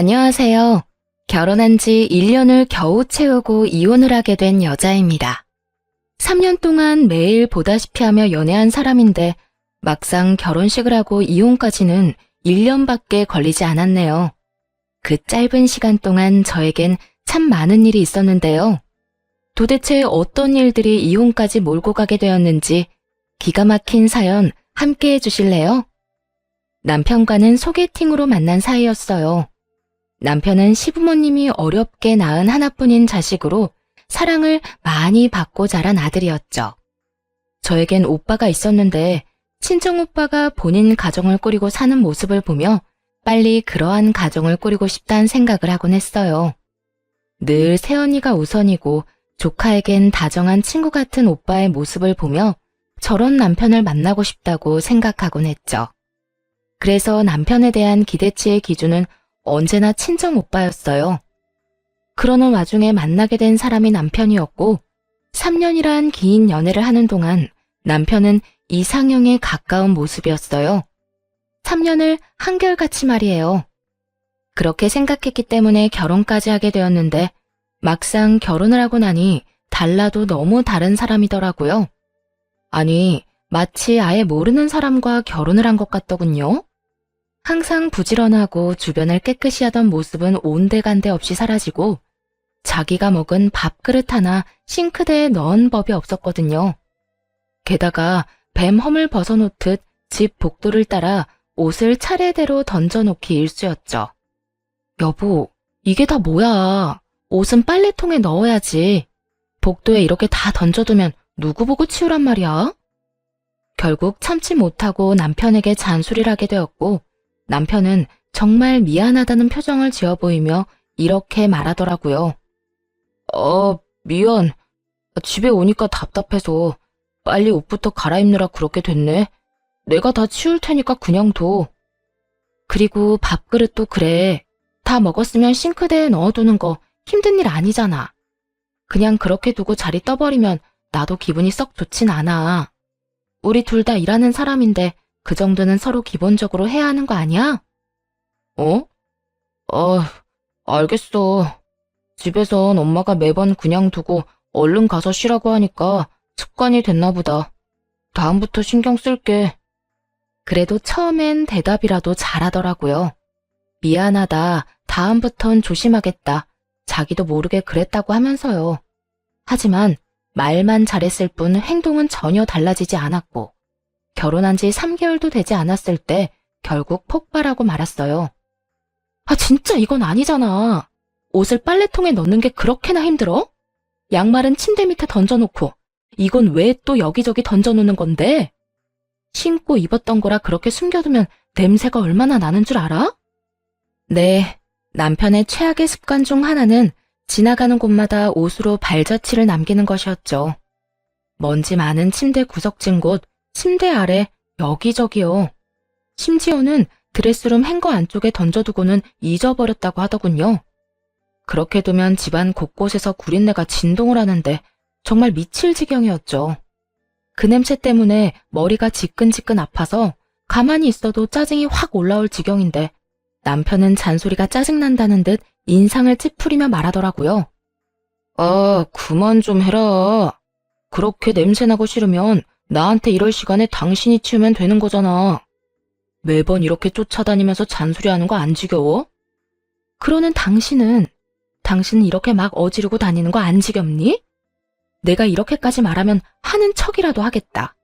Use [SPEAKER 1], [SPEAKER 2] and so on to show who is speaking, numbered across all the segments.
[SPEAKER 1] 안녕하세요. 결혼한 지 1년을 겨우 채우고 이혼을 하게 된 여자입니다. 3년 동안 매일 보다시피 하며 연애한 사람인데 막상 결혼식을 하고 이혼까지는 1년밖에 걸리지 않았네요. 그 짧은 시간 동안 저에겐 참 많은 일이 있었는데요. 도대체 어떤 일들이 이혼까지 몰고 가게 되었는지 기가 막힌 사연 함께 해주실래요? 남편과는 소개팅으로 만난 사이였어요. 남편은 시부모님이 어렵게 낳은 하나뿐인 자식으로 사랑을 많이 받고 자란 아들이었죠. 저에겐 오빠가 있었는데 친정오빠가 본인 가정을 꾸리고 사는 모습을 보며 빨리 그러한 가정을 꾸리고 싶다는 생각을 하곤 했어요. 늘 새언니가 우선이고 조카에겐 다정한 친구 같은 오빠의 모습을 보며 저런 남편을 만나고 싶다고 생각하곤 했죠. 그래서 남편에 대한 기대치의 기준은 언제나 친정 오빠였어요. 그러는 와중에 만나게 된 사람이 남편이었고 3년이란 긴 연애를 하는 동안 남편은 이상형에 가까운 모습이었어요. 3년을 한결같이 말이에요. 그렇게 생각했기 때문에 결혼까지 하게 되었는데 막상 결혼을 하고 나니 달라도 너무 다른 사람이더라고요. 아니, 마치 아예 모르는 사람과 결혼을 한 것 같더군요. 항상 부지런하고 주변을 깨끗이 하던 모습은 온데간데 없이 사라지고 자기가 먹은 밥그릇 하나 싱크대에 넣은 법이 없었거든요. 게다가 뱀 허물 벗어놓듯 집 복도를 따라 옷을 차례대로 던져놓기 일쑤였죠. 여보, 이게 다 뭐야? 옷은 빨래통에 넣어야지. 복도에 이렇게 다 던져두면 누구 보고 치우란 말이야? 결국 참지 못하고 남편에게 잔소리를 하게 되었고 남편은 정말 미안하다는 표정을 지어 보이며 이렇게 말하더라고요. 미안. 집에 오니까 답답해서 빨리 옷부터 갈아입느라 그렇게 됐네. 내가 다 치울 테니까 그냥 둬. 그리고 밥그릇도 그래. 다 먹었으면 싱크대에 넣어두는 거 힘든 일 아니잖아. 그냥 그렇게 두고 자리 떠버리면 나도 기분이 썩 좋진 않아. 우리 둘 다 일하는 사람인데 그 정도는 서로 기본적으로 해야 하는 거 아니야? 알겠어. 집에선 엄마가 매번 그냥 두고 얼른 가서 쉬라고 하니까 습관이 됐나 보다. 다음부터 신경 쓸게. 그래도 처음엔 대답이라도 잘하더라고요. 미안하다. 다음부턴 조심하겠다. 자기도 모르게 그랬다고 하면서요. 하지만 말만 잘했을 뿐 행동은 전혀 달라지지 않았고 결혼한 지 3개월도 되지 않았을 때 결국 폭발하고 말았어요. 진짜 이건 아니잖아. 옷을 빨래통에 넣는 게 그렇게나 힘들어? 양말은 침대 밑에 던져놓고 이건 왜 또 여기저기 던져놓는 건데? 신고 입었던 거라 그렇게 숨겨두면 냄새가 얼마나 나는 줄 알아? 네, 남편의 최악의 습관 중 하나는 지나가는 곳마다 옷으로 발자취를 남기는 것이었죠. 먼지 많은 침대 구석진 곳, 침대 아래, 여기저기요. 심지어는 드레스룸 행거 안쪽에 던져두고는 잊어버렸다고 하더군요. 그렇게 두면 집안 곳곳에서 구린내가 진동을 하는데 정말 미칠 지경이었죠. 그 냄새 때문에 머리가 지끈지끈 아파서 가만히 있어도 짜증이 확 올라올 지경인데 남편은 잔소리가 짜증난다는 듯 인상을 찌푸리며 말하더라고요. 그만 좀 해라. 그렇게 냄새나고 싫으면 나한테 이럴 시간에 당신이 치우면 되는 거잖아. 매번 이렇게 쫓아다니면서 잔소리하는 거 안 지겨워? 그러는 당신은 이렇게 막 어지르고 다니는 거 안 지겹니? 내가 이렇게까지 말하면 하는 척이라도 하겠다.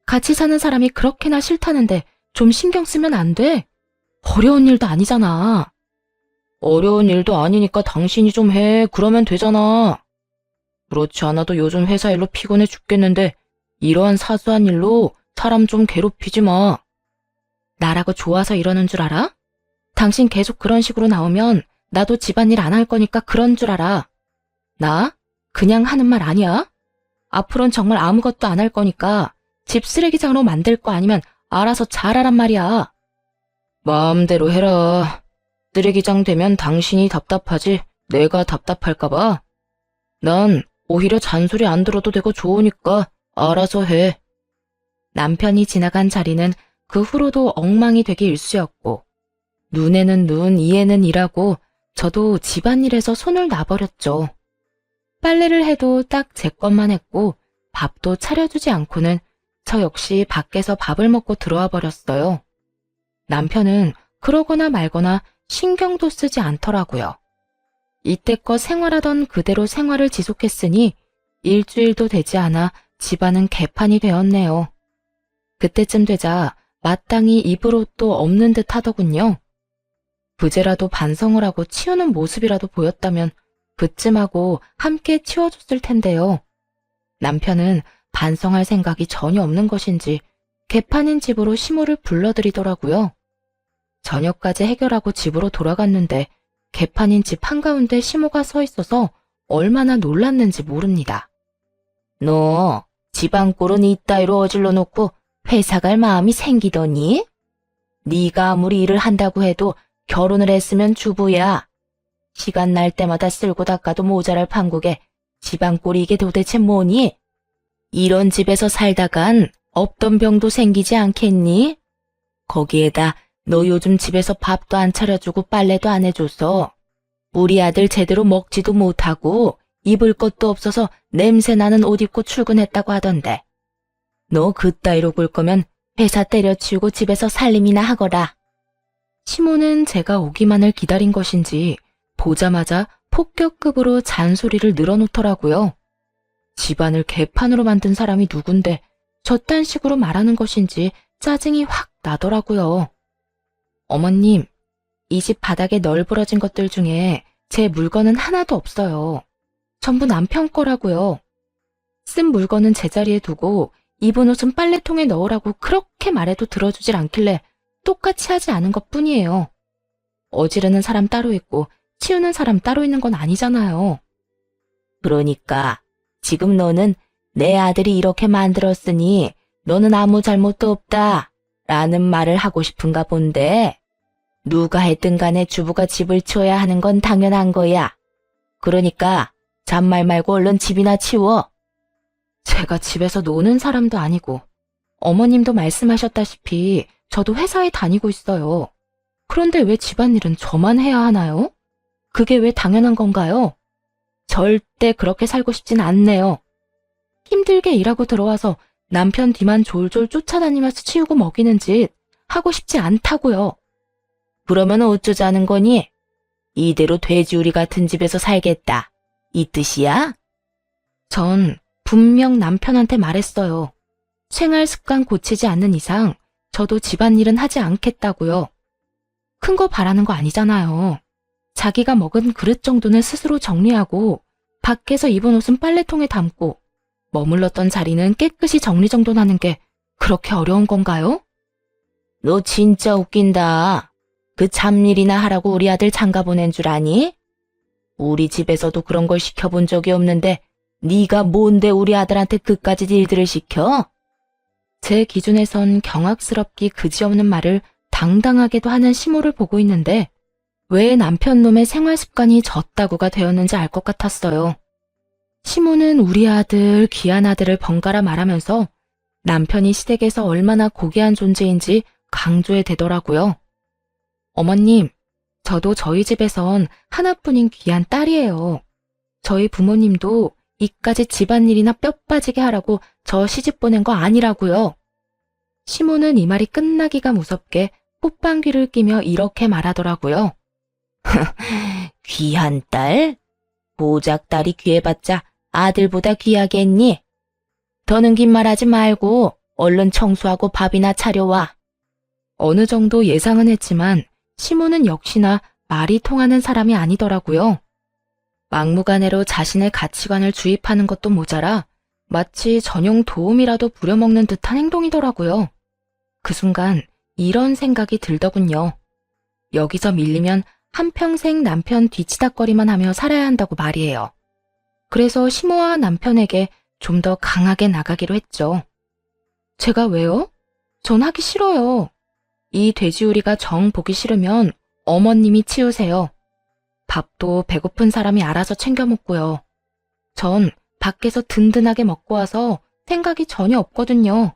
[SPEAKER 1] 같이 사는 사람이 그렇게나 싫다는데 좀 신경 쓰면 안 돼? 어려운 일도 아니잖아. 어려운 일도 아니니까 당신이 좀 해. 그러면 되잖아. 그렇지 않아도 요즘 회사 일로 피곤해 죽겠는데 이러한 사소한 일로 사람 좀 괴롭히지 마. 나라고 좋아서 이러는 줄 알아? 당신 계속 그런 식으로 나오면 나도 집안일 안 할 거니까 그런 줄 알아. 나? 그냥 하는 말 아니야? 앞으론 정말 아무것도 안 할 거니까 집 쓰레기장으로 만들 거 아니면 알아서 잘하란 말이야. 마음대로 해라. 쓰레기장 되면 당신이 답답하지 내가 답답할까 봐. 난 오히려 잔소리 안 들어도 되고 좋으니까 알아서 해. 남편이 지나간 자리는 그 후로도 엉망이 되기 일쑤였고 눈에는 눈, 이에는 이라고 저도 집안일에서 손을 놔버렸죠. 빨래를 해도 딱 제 것만 했고 밥도 차려주지 않고는 저 역시 밖에서 밥을 먹고 들어와 버렸어요. 남편은 그러거나 말거나 신경도 쓰지 않더라고요. 이때껏 생활하던 그대로 생활을 지속했으니 일주일도 되지 않아 집안은 개판이 되었네요. 그때쯤 되자 마땅히 입을 옷도 없는 듯 하더군요. 부재라도 반성을 하고 치우는 모습이라도 보였다면 그쯤하고 함께 치워줬을 텐데요. 남편은 반성할 생각이 전혀 없는 것인지 개판인 집으로 시모를 불러들이더라고요. 저녁까지 해결하고 집으로 돌아갔는데 개판인 집 한가운데 시모가 서 있어서 얼마나 놀랐는지 모릅니다. 너 집안 꼴은 이따위로 어질러 놓고 회사 갈 마음이 생기더니? 네가 아무리 일을 한다고 해도 결혼을 했으면 주부야. 시간 날 때마다 쓸고 닦아도 모자랄 판국에 집안 꼴이 이게 도대체 뭐니? 이런 집에서 살다간 없던 병도 생기지 않겠니? 거기에다 너 요즘 집에서 밥도 안 차려주고 빨래도 안 해줘서 우리 아들 제대로 먹지도 못하고 입을 것도 없어서 냄새나는 옷 입고 출근했다고 하던데. 너 그따위로 굴 거면 회사 때려치우고 집에서 살림이나 하거라. 시모는 제가 오기만을 기다린 것인지 보자마자 폭격급으로 잔소리를 늘어놓더라고요. 집안을 개판으로 만든 사람이 누군데 저딴 식으로 말하는 것인지 짜증이 확 나더라고요. 어머님, 이 집 바닥에 널브러진 것들 중에 제 물건은 하나도 없어요. 전부 남편 거라고요. 쓴 물건은 제자리에 두고 입은 옷은 빨래통에 넣으라고 그렇게 말해도 들어주질 않길래 똑같이 하지 않은 것뿐이에요. 어지르는 사람 따로 있고 치우는 사람 따로 있는 건 아니잖아요. 그러니까 지금 너는 내 아들이 이렇게 만들었으니 너는 아무 잘못도 없다 라는 말을 하고 싶은가 본데, 누가 했든 간에 주부가 집을 치워야 하는 건 당연한 거야. 그러니까 잔말 말고 얼른 집이나 치워. 제가 집에서 노는 사람도 아니고 어머님도 말씀하셨다시피 저도 회사에 다니고 있어요. 그런데 왜 집안일은 저만 해야 하나요? 그게 왜 당연한 건가요? 절대 그렇게 살고 싶진 않네요. 힘들게 일하고 들어와서 남편 뒤만 졸졸 쫓아다니면서 치우고 먹이는 짓 하고 싶지 않다고요. 그러면 어쩌자는 거니? 이대로 돼지우리 같은 집에서 살겠다. 이 뜻이야? 전 분명 남편한테 말했어요. 생활 습관 고치지 않는 이상 저도 집안일은 하지 않겠다고요. 큰 거 바라는 거 아니잖아요. 자기가 먹은 그릇 정도는 스스로 정리하고 밖에서 입은 옷은 빨래통에 담고 머물렀던 자리는 깨끗이 정리정돈하는 게 그렇게 어려운 건가요? 너 진짜 웃긴다. 그 잡일이나 하라고 우리 아들 장가 보낸 줄 아니? 우리 집에서도 그런 걸 시켜본 적이 없는데 네가 뭔데 우리 아들한테 그까짓 일들을 시켜? 제 기준에선 경악스럽기 그지없는 말을 당당하게도 하는 시모를 보고 있는데 왜 남편 놈의 생활 습관이 졌다고가 되었는지 알 것 같았어요. 시모는 우리 아들, 귀한 아들을 번갈아 말하면서 남편이 시댁에서 얼마나 고귀한 존재인지 강조해 대더라고요. 어머님, 저도 저희 집에선 하나뿐인 귀한 딸이에요. 저희 부모님도 이까지 집안일이나 뼈 빠지게 하라고 저 시집 보낸 거 아니라고요. 시모는 이 말이 끝나기가 무섭게 pot방귀를 끼며 이렇게 말하더라고요. 귀한 딸? 고작 딸이 귀해봤자 아들보다 귀하겠니? 더는 긴 말하지 말고 얼른 청소하고 밥이나 차려와. 어느 정도 예상은 했지만 시모는 역시나 말이 통하는 사람이 아니더라고요. 막무가내로 자신의 가치관을 주입하는 것도 모자라 마치 전용 도움이라도 부려먹는 듯한 행동이더라고요. 그 순간 이런 생각이 들더군요. 여기서 밀리면 한평생 남편 뒤치다꺼리만 하며 살아야 한다고 말이에요. 그래서 시모와 남편에게 좀 더 강하게 나가기로 했죠. 제가 왜요? 전 하기 싫어요. 이 돼지우리가 정 보기 싫으면 어머님이 치우세요. 밥도 배고픈 사람이 알아서 챙겨 먹고요. 전 밖에서 든든하게 먹고 와서 생각이 전혀 없거든요.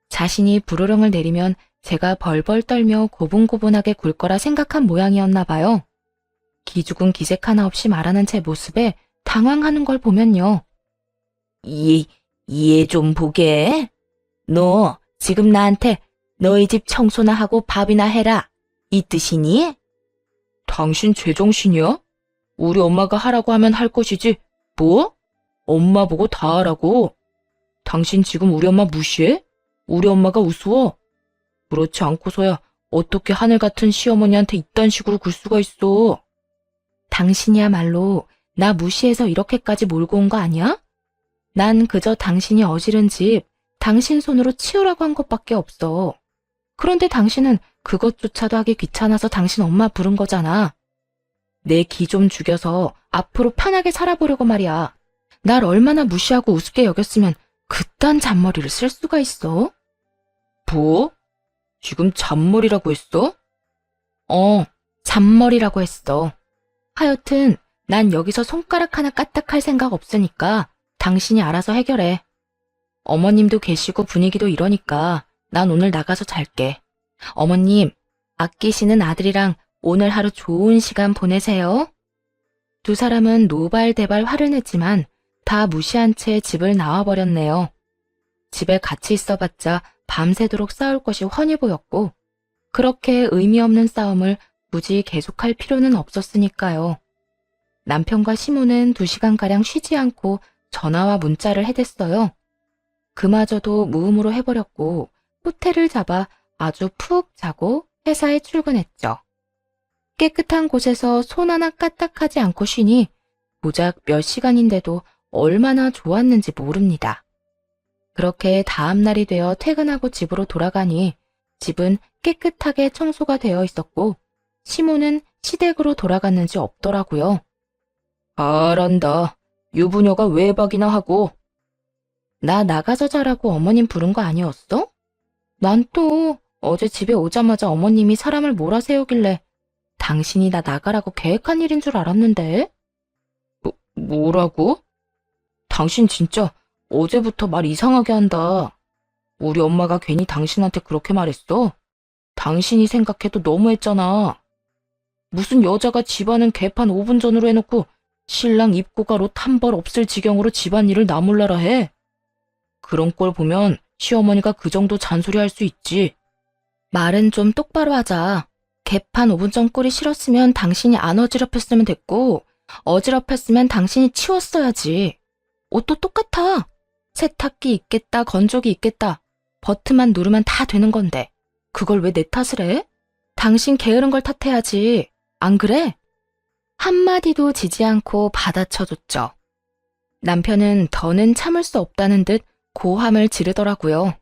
[SPEAKER 1] 자신이 불호령을 내리면 제가 벌벌 떨며 고분고분하게 굴 거라 생각한 모양이었나 봐요. 기죽은 기색 하나 없이 말하는 제 모습에 당황하는 걸 보면요. 얘 좀 보게. 너 지금 나한테 너희 집 청소나 하고 밥이나 해라. 이 뜻이니? 당신 제정신이야? 우리 엄마가 하라고 하면 할 것이지. 뭐? 엄마 보고 다 하라고? 당신 지금 우리 엄마 무시해? 우리 엄마가 우스워? 그렇지 않고서야 어떻게 하늘 같은 시어머니한테 이딴 식으로 굴 수가 있어? 당신이야말로 나 무시해서 이렇게까지 몰고 온 거 아니야? 난 그저 당신이 어지른 집, 당신 손으로 치우라고 한 것밖에 없어. 그런데 당신은 그것조차도 하기 귀찮아서 당신 엄마 부른 거잖아. 내 기 좀 죽여서 앞으로 편하게 살아보려고 말이야. 날 얼마나 무시하고 우습게 여겼으면 그딴 잔머리를 쓸 수가 있어? 뭐? 지금 잔머리라고 했어? 잔머리라고 했어. 하여튼 난 여기서 손가락 하나 까딱할 생각 없으니까 당신이 알아서 해결해. 어머님도 계시고 분위기도 이러니까 난 오늘 나가서 잘게. 어머님, 아끼시는 아들이랑 오늘 하루 좋은 시간 보내세요. 두 사람은 노발대발 화를 냈지만 다 무시한 채 집을 나와버렸네요. 집에 같이 있어봤자 밤새도록 싸울 것이 훤히 보였고 그렇게 의미 없는 싸움을 굳이 계속할 필요는 없었으니까요. 남편과 시모는 2시간가량 쉬지 않고 전화와 문자를 해댔어요. 그마저도 무음으로 해버렸고 호텔을 잡아 아주 푹 자고 회사에 출근했죠. 깨끗한 곳에서 손 하나 까딱하지 않고 쉬니 고작 몇 시간인데도 얼마나 좋았는지 모릅니다. 그렇게 다음 날이 되어 퇴근하고 집으로 돌아가니 집은 깨끗하게 청소가 되어 있었고 시모는 시댁으로 돌아갔는지 없더라고요. 잘한다. 유부녀가 외박이나 하고. 나 나가서 자라고 어머님 부른 거 아니었어? 난 또 어제 집에 오자마자 어머님이 사람을 몰아세우길래 당신이 나 나가라고 계획한 일인 줄 알았는데. 뭐라고? 당신 진짜 어제부터 말 이상하게 한다. 우리 엄마가 괜히 당신한테 그렇게 말했어? 당신이 생각해도 너무했잖아. 무슨 여자가 집안은 개판 5분 전으로 해놓고 신랑 입고가 롯 한 벌 없을 지경으로 집안일을 나 몰라라 해. 그런 꼴 보면 시어머니가 그 정도 잔소리할 수 있지. 말은 좀 똑바로 하자. 개판 5분 전 꼴이 싫었으면 당신이 안 어지럽혔으면 됐고 어지럽혔으면 당신이 치웠어야지. 옷도 똑같아. 세탁기 있겠다, 건조기 있겠다. 버튼만 누르면 다 되는 건데 그걸 왜 내 탓을 해? 당신 게으른 걸 탓해야지. 안 그래? 한마디도 지지 않고 받아쳐줬죠. 남편은 더는 참을 수 없다는 듯 고함을 지르더라고요.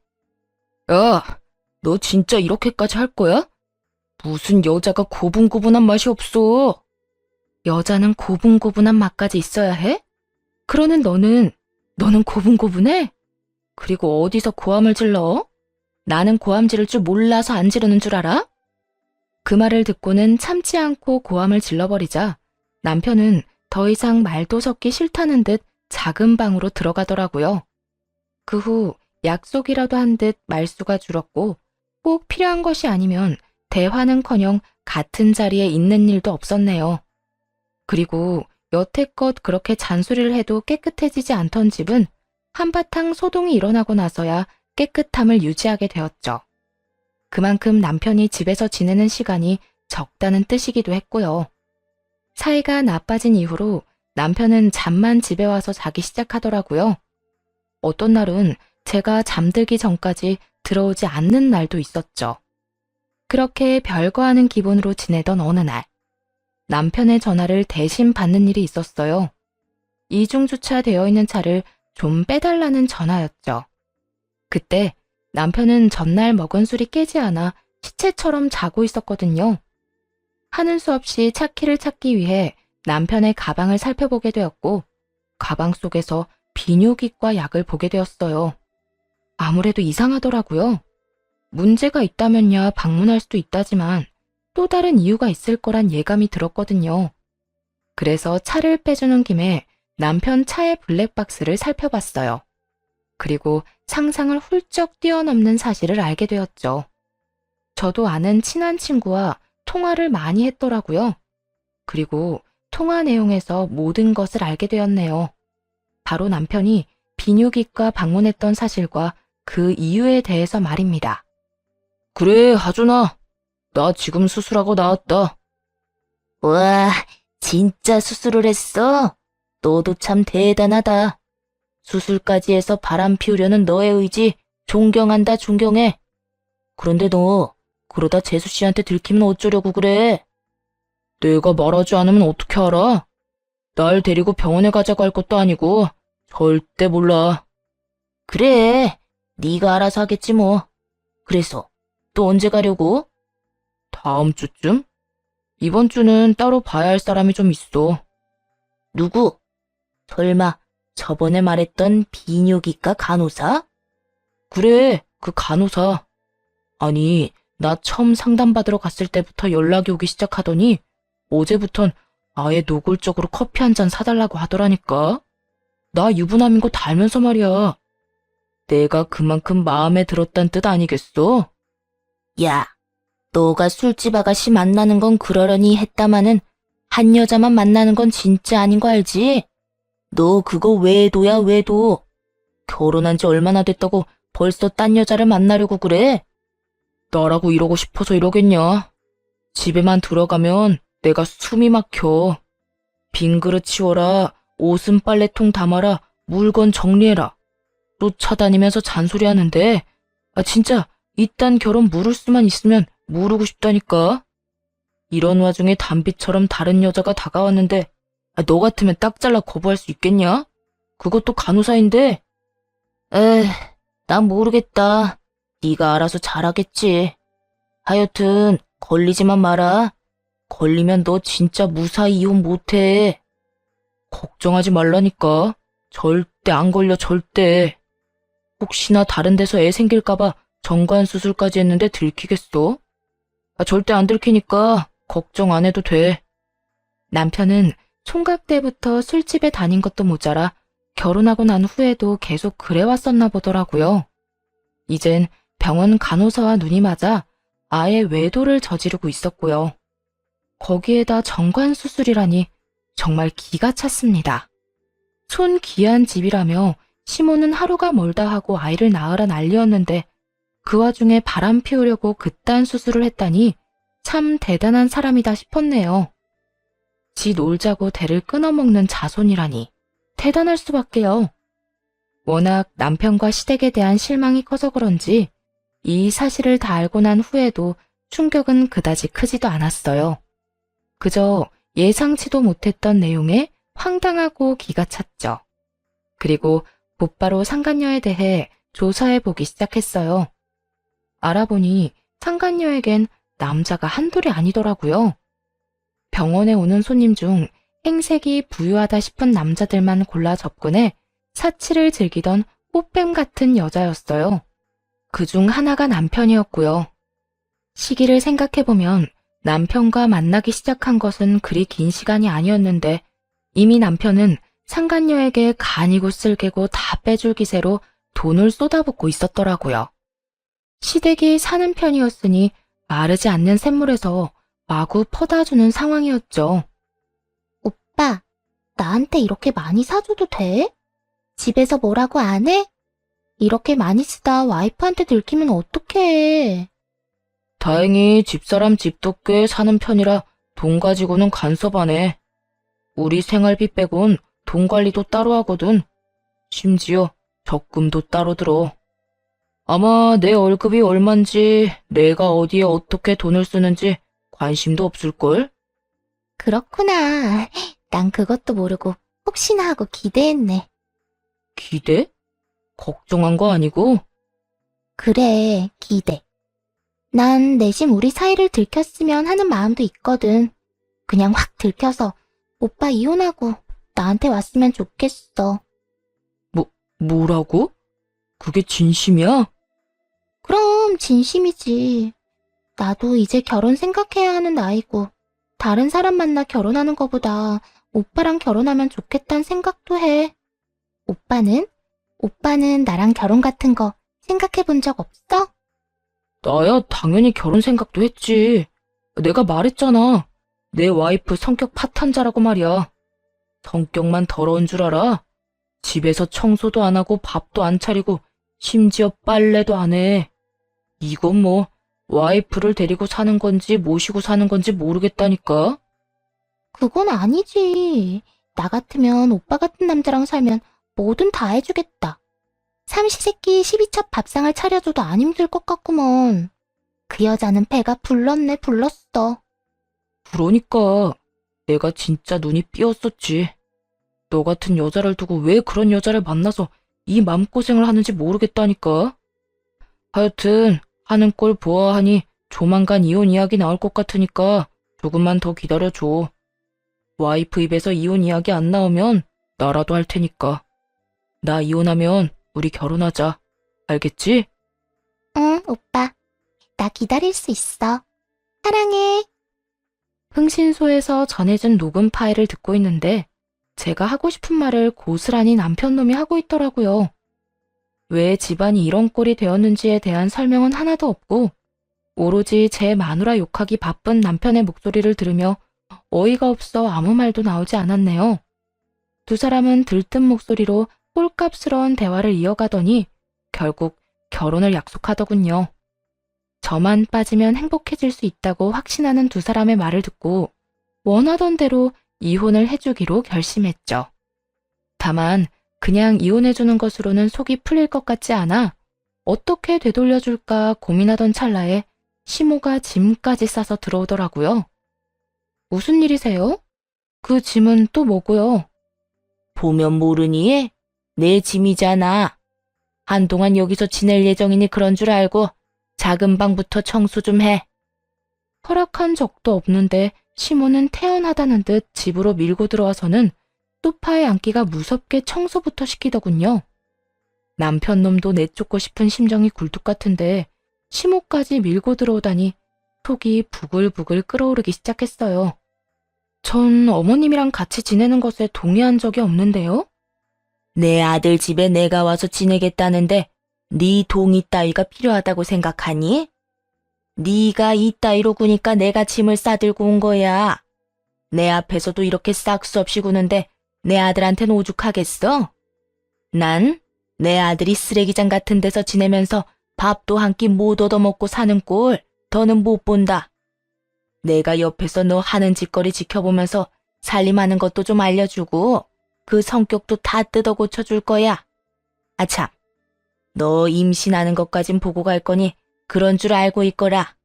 [SPEAKER 1] 야, 너 진짜 이렇게까지 할 거야? 무슨 여자가 고분고분한 맛이 없어. 여자는 고분고분한 맛까지 있어야 해? 그러는 너는 고분고분해? 그리고 어디서 고함을 질러? 나는 고함 지를 줄 몰라서 안 지르는 줄 알아? 그 말을 듣고는 참지 않고 고함을 질러버리자 남편은 더 이상 말도 섞기 싫다는 듯 작은 방으로 들어가더라고요. 그 후 약속이라도 한 듯 말수가 줄었고 꼭 필요한 것이 아니면 대화는커녕 같은 자리에 있는 일도 없었네요. 그리고 여태껏 그렇게 잔소리를 해도 깨끗해지지 않던 집은 한바탕 소동이 일어나고 나서야 깨끗함을 유지하게 되었죠. 그만큼 남편이 집에서 지내는 시간이 적다는 뜻이기도 했고요. 사이가 나빠진 이후로 남편은 잠만 집에 와서 자기 시작하더라고요. 어떤 날은 제가 잠들기 전까지 들어오지 않는 날도 있었죠. 그렇게 별거 아닌 기분으로 지내던 어느 날, 남편의 전화를 대신 받는 일이 있었어요. 이중주차되어 있는 차를 좀 빼달라는 전화였죠. 그때 남편은 전날 먹은 술이 깨지 않아 시체처럼 자고 있었거든요. 하는 수 없이 차키를 찾기 위해 남편의 가방을 살펴보게 되었고 가방 속에서 비뇨기과 약을 보게 되었어요. 아무래도 이상하더라고요. 문제가 있다면야 방문할 수도 있다지만 또 다른 이유가 있을 거란 예감이 들었거든요. 그래서 차를 빼주는 김에 남편 차의 블랙박스를 살펴봤어요. 그리고 상상을 훌쩍 뛰어넘는 사실을 알게 되었죠. 저도 아는 친한 친구와 통화를 많이 했더라고요. 그리고 통화 내용에서 모든 것을 알게 되었네요. 바로 남편이 비뇨기과 방문했던 사실과 그 이유에 대해서 말입니다. 그래, 하준아. 나 지금 수술하고 나왔다. 와, 진짜 수술을 했어? 너도 참 대단하다. 수술까지 해서 바람 피우려는 너의 의지 존경한다, 존경해. 그런데 너 그러다 재수 씨한테 들키면 어쩌려고 그래? 내가 말하지 않으면 어떻게 알아? 날 데리고 병원에 가자고 할 것도 아니고 절대 몰라. 그래, 네가 알아서 하겠지 뭐. 그래서 또 언제 가려고? 다음 주쯤? 이번 주는 따로 봐야 할 사람이 좀 있어. 누구? 설마 저번에 말했던 비뇨기과 간호사? 그래, 그 간호사. 아니, 나 처음 상담받으러 갔을 때부터 연락이 오기 시작하더니 어제부턴 아예 노골적으로 커피 한 잔 사달라고 하더라니까. 나 유부남인 거 다 알면서 말이야. 내가 그만큼 마음에 들었단 뜻 아니겠어? 야, 너가 술집 아가씨 만나는 건 그러려니 했다마는 한 여자만 만나는 건 진짜 아닌 거 알지? 너 그거 외도야, 외도. 결혼한 지 얼마나 됐다고 벌써 딴 여자를 만나려고 그래? 나라고 이러고 싶어서 이러겠냐? 집에만 들어가면 내가 숨이 막혀. 빈 그릇 치워라, 옷은 빨래통 담아라, 물건 정리해라. 쫓아다니면서 잔소리하는데 진짜 이딴 결혼 물을 수만 있으면 무르고 싶다니까. 이런 와중에 담비처럼 다른 여자가 다가왔는데 너 같으면 딱 잘라 거부할 수 있겠냐? 그것도 간호사인데. 난 모르겠다. 네가 알아서 잘하겠지. 하여튼 걸리지만 마라. 걸리면 너 진짜 무사히 이혼 못해. 걱정하지 말라니까. 절대 안 걸려, 절대. 혹시나 다른 데서 애 생길까봐 정관 수술까지 했는데 들키겠어? 절대 안 들키니까 걱정 안 해도 돼. 남편은 총각 때부터 술집에 다닌 것도 모자라 결혼하고 난 후에도 계속 그래왔었나 보더라고요. 이젠 병원 간호사와 눈이 맞아 아예 외도를 저지르고 있었고요. 거기에다 정관 수술이라니 정말 기가 찼습니다. 손 귀한 집이라며 시모는 하루가 멀다 하고 아이를 낳으라 난리였는데 그 와중에 바람 피우려고 그딴 수술을 했다니 참 대단한 사람이다 싶었네요. 지 놀자고 대를 끊어먹는 자손이라니 대단할 수밖에요. 워낙 남편과 시댁에 대한 실망이 커서 그런지 이 사실을 다 알고 난 후에도 충격은 그다지 크지도 않았어요. 그저 예상치도 못했던 내용에 황당하고 기가 찼죠. 그리고 곧바로 상간녀에 대해 조사해보기 시작했어요. 알아보니 상간녀에겐 남자가 한둘이 아니더라고요. 병원에 오는 손님 중 행색이 부유하다 싶은 남자들만 골라 접근해 사치를 즐기던 꽃뱀 같은 여자였어요. 그중 하나가 남편이었고요. 시기를 생각해보면 남편과 만나기 시작한 것은 그리 긴 시간이 아니었는데 이미 남편은 상간녀에게 간이고 쓸개고 다 빼줄 기세로 돈을 쏟아붓고 있었더라고요. 시댁이 사는 편이었으니 마르지 않는 샘물에서 마구 퍼다주는 상황이었죠. 오빠, 나한테 이렇게 많이 사줘도 돼? 집에서 뭐라고 안 해? 이렇게 많이 쓰다 와이프한테 들키면 어떡해. 다행히 집사람 집도 꽤 사는 편이라 돈 가지고는 간섭 안 해. 우리 생활비 빼곤 돈 관리도 따로 하거든. 심지어 적금도 따로 들어. 아마 내 월급이 얼만지 내가 어디에 어떻게 돈을 쓰는지 관심도 없을걸? 그렇구나. 난 그것도 모르고 혹시나 하고 기대했네. 기대? 걱정한 거 아니고? 그래, 기대. 난 내심 우리 사이를 들켰으면 하는 마음도 있거든. 그냥 확 들켜서 오빠 이혼하고 나한테 왔으면 좋겠어. 뭐라고? 그게 진심이야? 그럼 진심이지. 나도 이제 결혼 생각해야 하는 나이고 다른 사람 만나 결혼하는 거보다 오빠랑 결혼하면 좋겠다는 생각도 해. 오빠는? 오빠는 나랑 결혼 같은 거 생각해 본 적 없어? 나야 당연히 결혼 생각도 했지. 내가 말했잖아. 내 와이프 성격 파탄자라고 말이야. 성격만 더러운 줄 알아? 집에서 청소도 안 하고 밥도 안 차리고 심지어 빨래도 안 해. 이건 뭐 와이프를 데리고 사는 건지 모시고 사는 건지 모르겠다니까.
[SPEAKER 2] 그건 아니지. 나 같으면 오빠 같은 남자랑 살면 뭐든 다 해주겠다. 삼시세끼 12첩 밥상을 차려줘도 안 힘들 것 같구먼. 그 여자는 배가 불렀네 불렀어.
[SPEAKER 1] 그러니까 내가 진짜 눈이 삐었었지. 너 같은 여자를 두고 왜 그런 여자를 만나서 이 맘고생을 하는지 모르겠다니까. 하여튼 하는 꼴 보아하니 조만간 이혼 이야기 나올 것 같으니까 조금만 더 기다려줘. 와이프 입에서 이혼 이야기 안 나오면 나라도 할 테니까. 나 이혼하면 우리 결혼하자. 알겠지?
[SPEAKER 2] 응, 오빠. 나 기다릴 수 있어. 사랑해.
[SPEAKER 1] 흥신소에서 전해준 녹음 파일을 듣고 있는데 제가 하고 싶은 말을 고스란히 남편 놈이 하고 있더라고요. 왜 집안이 이런 꼴이 되었는지에 대한 설명은 하나도 없고 오로지 제 마누라 욕하기 바쁜 남편의 목소리를 들으며 어이가 없어 아무 말도 나오지 않았네요. 두 사람은 들뜬 목소리로 꼴값스러운 대화를 이어가더니 결국 결혼을 약속하더군요. 저만 빠지면 행복해질 수 있다고 확신하는 두 사람의 말을 듣고 원하던 대로 이혼을 해주기로 결심했죠. 다만 그냥 이혼해주는 것으로는 속이 풀릴 것 같지 않아 어떻게 되돌려줄까 고민하던 찰나에 시모가 짐까지 싸서 들어오더라고요. 무슨 일이세요? 그 짐은 또 뭐고요? 보면 모르니? 내 짐이잖아. 한동안 여기서 지낼 예정이니 그런 줄 알고 작은 방부터 청소 좀 해. 허락한 적도 없는데 시모는 태연하다는 듯 집으로 밀고 들어와서는 소파에 앉기가 무섭게 청소부터 시키더군요. 남편 놈도 내쫓고 싶은 심정이 굴뚝 같은데 시모까지 밀고 들어오다니 속이 부글부글 끓어오르기 시작했어요. 전 어머님이랑 같이 지내는 것에 동의한 적이 없는데요? 내 아들 집에 내가 와서 지내겠다는데 네 동의 따위가 필요하다고 생각하니? 네가 이 따위로 구니까 내가 짐을 싸들고 온 거야. 내 앞에서도 이렇게 싹 수 없이 구는데 내 아들한텐 오죽하겠어? 난 내 아들이 쓰레기장 같은 데서 지내면서 밥도 한 끼 못 얻어먹고 사는 꼴 더는 못 본다. 내가 옆에서 너 하는 짓거리 지켜보면서 살림하는 것도 좀 알려주고 그 성격도 다 뜯어 고쳐줄 거야. 아참, 너 임신하는 것까진 보고 갈 거니 그런 줄 알고 있거라.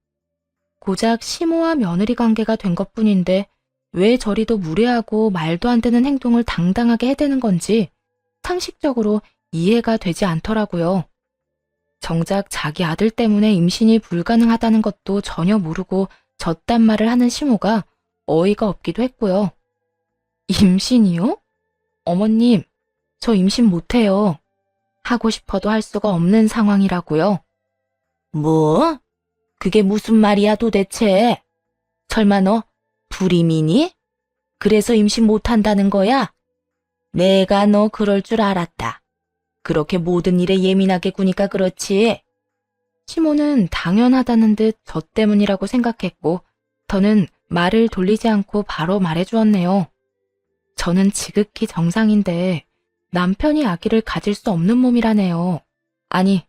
[SPEAKER 1] 고작 시모와 며느리 관계가 된 것뿐인데 왜 저리도 무례하고 말도 안 되는 행동을 당당하게 해대는 건지 상식적으로 이해가 되지 않더라고요. 정작 자기 아들 때문에 임신이 불가능하다는 것도 전혀 모르고 저딴 말을 하는 시모가 어이가 없기도 했고요. 임신이요? 어머님, 저 임신 못해요. 하고 싶어도 할 수가 없는 상황이라고요. 뭐? 그게 무슨 말이야 도대체? 설마 너 불임이니? 그래서 임신 못한다는 거야? 내가 너 그럴 줄 알았다. 그렇게 모든 일에 예민하게 구니까 그렇지. 시모는 당연하다는 듯 저 때문이라고 생각했고 저는 말을 돌리지 않고 바로 말해주었네요. 저는 지극히 정상인데 남편이 아기를 가질 수 없는 몸이라네요. 아니,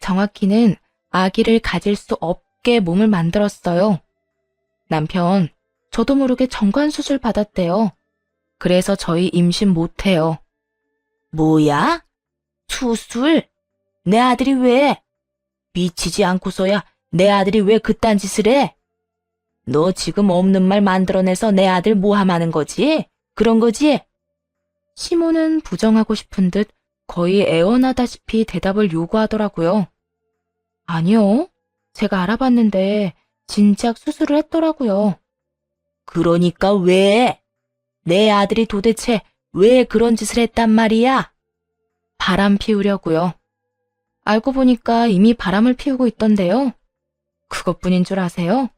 [SPEAKER 1] 정확히는 아기를 가질 수 없게 몸을 만들었어요. 남편, 저도 모르게 정관수술 받았대요. 그래서 저희 임신 못해요. 뭐야? 수술? 내 아들이 왜? 미치지 않고서야 내 아들이 왜 그딴 짓을 해? 너 지금 없는 말 만들어내서 내 아들 모함하는 거지? 그런 거지? 시모는 부정하고 싶은 듯 거의 애원하다시피 대답을 요구하더라고요. 아니요. 제가 알아봤는데 진작 수술을 했더라고요. 그러니까 왜? 내 아들이 도대체 왜 그런 짓을 했단 말이야? 바람 피우려고요. 알고 보니까 이미 바람을 피우고 있던데요. 그것뿐인 줄 아세요?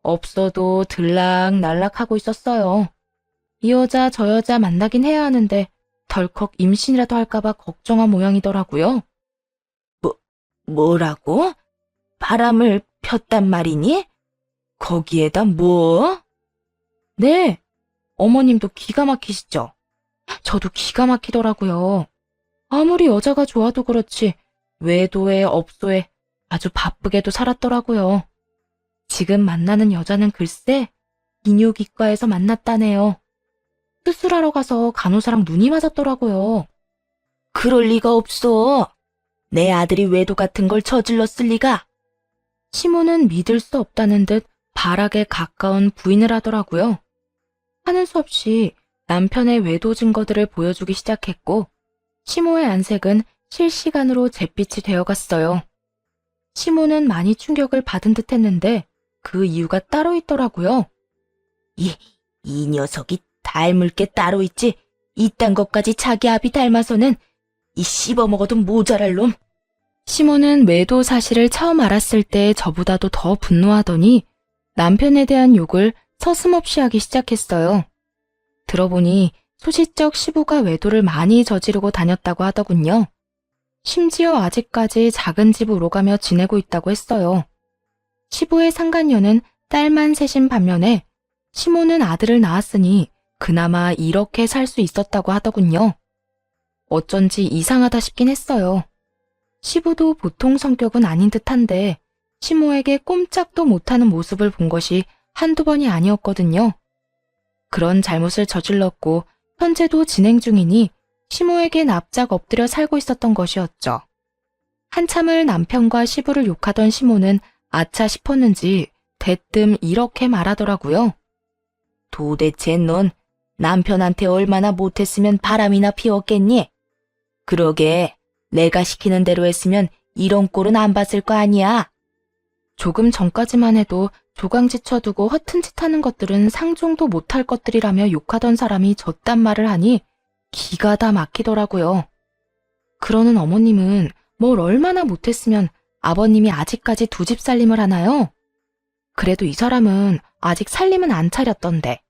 [SPEAKER 1] 없어도 들락날락하고 있었어요. 이 여자 저 여자 만나긴 해야 하는데 덜컥 임신이라도 할까봐 걱정한 모양이더라고요. 뭐라고? 바람을 폈단 말이니? 거기에다 뭐? 네, 어머님도 기가 막히시죠? 저도 기가 막히더라고요. 아무리 여자가 좋아도 그렇지 외도에 업소에 아주 바쁘게도 살았더라고요. 지금 만나는 여자는 글쎄 비뇨기과에서 만났다네요. 수술하러 가서 간호사랑 눈이 맞았더라고요. 그럴 리가 없어. 내 아들이 외도 같은 걸 저질렀을 리가. 시모는 믿을 수 없다는 듯 발악에 가까운 부인을 하더라고요. 하는 수 없이 남편의 외도 증거들을 보여주기 시작했고 시모의 안색은 실시간으로 잿빛이 되어갔어요. 시모는 많이 충격을 받은 듯 했는데 그 이유가 따로 있더라고요. 이 녀석이 닮을 게 따로 있지. 이딴 것까지 자기 아비 닮아서는 이 씹어먹어도 모자랄 놈. 시모는 외도 사실을 처음 알았을 때 저보다도 더 분노하더니 남편에 대한 욕을 서슴없이 하기 시작했어요. 들어보니 소시적 시부가 외도를 많이 저지르고 다녔다고 하더군요. 심지어 아직까지 작은 집으로 가며 지내고 있다고 했어요. 시부의 상간녀는 딸만 셋인 반면에 시모는 아들을 낳았으니 그나마 이렇게 살 수 있었다고 하더군요. 어쩐지 이상하다 싶긴 했어요. 시부도 보통 성격은 아닌 듯한데 시모에게 꼼짝도 못하는 모습을 본 것이 한두 번이 아니었거든요. 그런 잘못을 저질렀고 현재도 진행 중이니 시모에게 납작 엎드려 살고 있었던 것이었죠. 한참을 남편과 시부를 욕하던 시모는 아차 싶었는지 대뜸 이렇게 말하더라고요. 도대체 넌 남편한테 얼마나 못했으면 바람이나 피웠겠니? 그러게 내가 시키는 대로 했으면 이런 꼴은 안 봤을 거 아니야. 조금 전까지만 해도 조강지 쳐두고 허튼 짓 하는 것들은 상종도 못할 것들이라며 욕하던 사람이 저딴 말을 하니 기가 다 막히더라고요. 그러는 어머님은 뭘 얼마나 못했으면 아버님이 아직까지 두 집 살림을 하나요? 그래도 이 사람은 아직 살림은 안 차렸던데.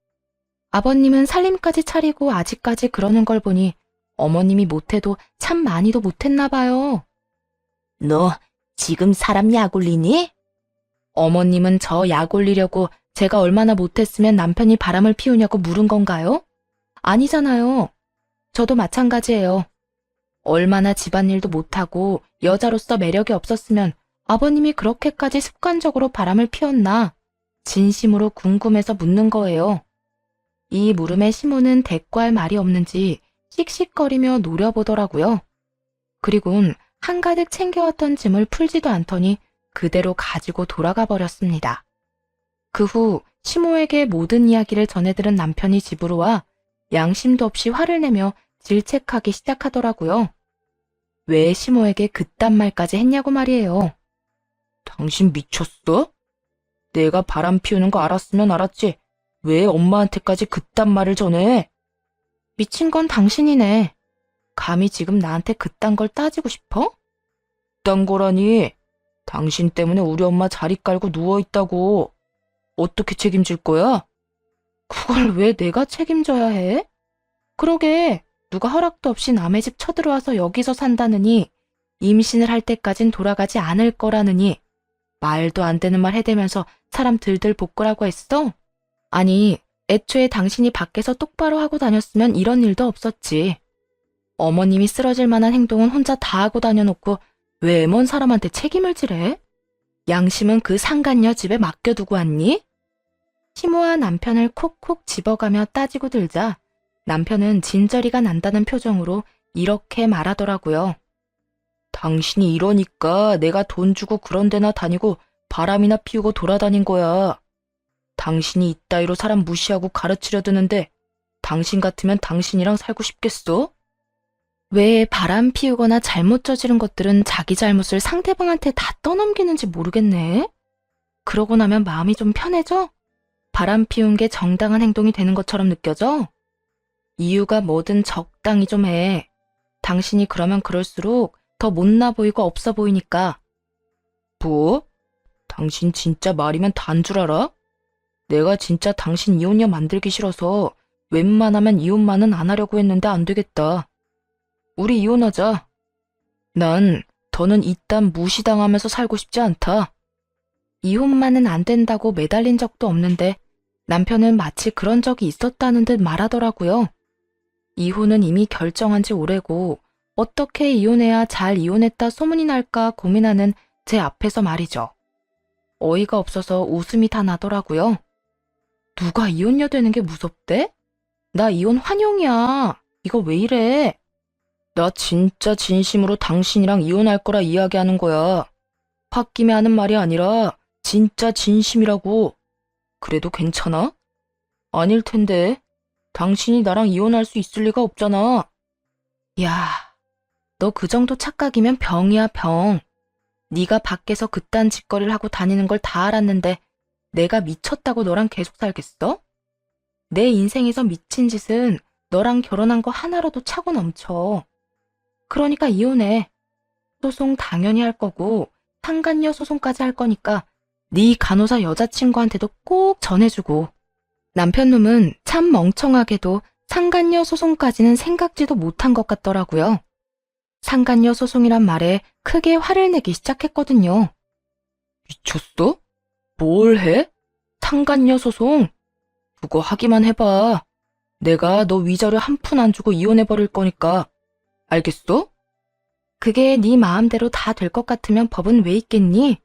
[SPEAKER 1] 아버님은 살림까지 차리고 아직까지 그러는 걸 보니 어머님이 못해도 참 많이도 못했나 봐요. 너 지금 사람 약 올리니? 어머님은 저 약 올리려고 제가 얼마나 못했으면 남편이 바람을 피우냐고 물은 건가요? 아니잖아요. 저도 마찬가지예요. 얼마나 집안일도 못하고 여자로서 매력이 없었으면 아버님이 그렇게까지 습관적으로 바람을 피웠나 진심으로 궁금해서 묻는 거예요. 이 물음에 시모는 대꾸할 말이 없는지 씩씩거리며 노려보더라고요. 그리곤 한가득 챙겨왔던 짐을 풀지도 않더니 그대로 가지고 돌아가 버렸습니다. 그 후 시모에게 모든 이야기를 전해들은 남편이 집으로 와 양심도 없이 화를 내며 질책하기 시작하더라고요. 왜 시모에게 그딴 말까지 했냐고 말이에요. 당신 미쳤어? 내가 바람 피우는 거 알았으면 알았지. 왜 엄마한테까지 그딴 말을 전해? 미친 건 당신이네. 감히 지금 나한테 그딴 걸 따지고 싶어? 그딴 거라니. 당신 때문에 우리 엄마 자리 깔고 누워있다고. 어떻게 책임질 거야? 그걸 왜 내가 책임져야 해? 그러게 누가 허락도 없이 남의 집 쳐들어와서 여기서 산다느니 임신을 할 때까진 돌아가지 않을 거라느니 말도 안 되는 말 해대면서 사람 들들 볶으라고 했어? 아니, 애초에 당신이 밖에서 똑바로 하고 다녔으면 이런 일도 없었지. 어머님이 쓰러질 만한 행동은 혼자 다 하고 다녀놓고 왜 먼 사람한테 책임을 지래? 양심은 그 상간녀 집에 맡겨두고 왔니? 시모와 남편을 콕콕 집어가며 따지고 들자 남편은 진저리가 난다는 표정으로 이렇게 말하더라고요. 당신이 이러니까 내가 돈 주고 그런 데나 다니고 바람이나 피우고 돌아다닌 거야. 당신이 이따위로 사람 무시하고 가르치려 드는데 당신 같으면 당신이랑 살고 싶겠어? 왜 바람 피우거나 잘못 저지른 것들은 자기 잘못을 상대방한테 다 떠넘기는지 모르겠네. 그러고 나면 마음이 좀 편해져? 바람 피운 게 정당한 행동이 되는 것처럼 느껴져? 이유가 뭐든 적당히 좀 해. 당신이 그러면 그럴수록 더 못나 보이고 없어 보이니까. 뭐? 당신 진짜 말이면 단 줄 알아? 내가 진짜 당신 이혼녀 만들기 싫어서 웬만하면 이혼만은 안 하려고 했는데 안 되겠다. 우리 이혼하자. 난 더는 이딴 무시당하면서 살고 싶지 않다. 이혼만은 안 된다고 매달린 적도 없는데 남편은 마치 그런 적이 있었다는 듯 말하더라고요. 이혼은 이미 결정한 지 오래고 어떻게 이혼해야 잘 이혼했다 소문이 날까 고민하는 제 앞에서 말이죠. 어이가 없어서 웃음이 다 나더라고요. 누가 이혼녀 되는 게 무섭대? 나 이혼 환영이야. 이거 왜 이래? 나 진짜 진심으로 당신이랑 이혼할 거라 이야기하는 거야. 홧김에 하는 말이 아니라 진짜 진심이라고. 그래도 괜찮아? 아닐 텐데. 당신이 나랑 이혼할 수 있을 리가 없잖아. 야, 너 그 정도 착각이면 병이야, 병. 네가 밖에서 그딴 짓거리를 하고 다니는 걸 다 알았는데 내가 미쳤다고 너랑 계속 살겠어? 내 인생에서 미친 짓은 너랑 결혼한 거 하나로도 차고 넘쳐. 그러니까 이혼해. 소송 당연히 할 거고 상간녀 소송까지 할 거니까 네 간호사 여자친구한테도 꼭 전해주고. 남편 놈은 참 멍청하게도 상간녀 소송까지는 생각지도 못한 것 같더라고요. 상간녀 소송이란 말에 크게 화를 내기 시작했거든요. 미쳤어? 뭘 해? 상간녀 소송? 그거 하기만 해봐. 내가 너 위자료 한 푼 안 주고 이혼해버릴 거니까. 알겠어? 그게 네 마음대로 다 될 것 같으면 법은 왜 있겠니?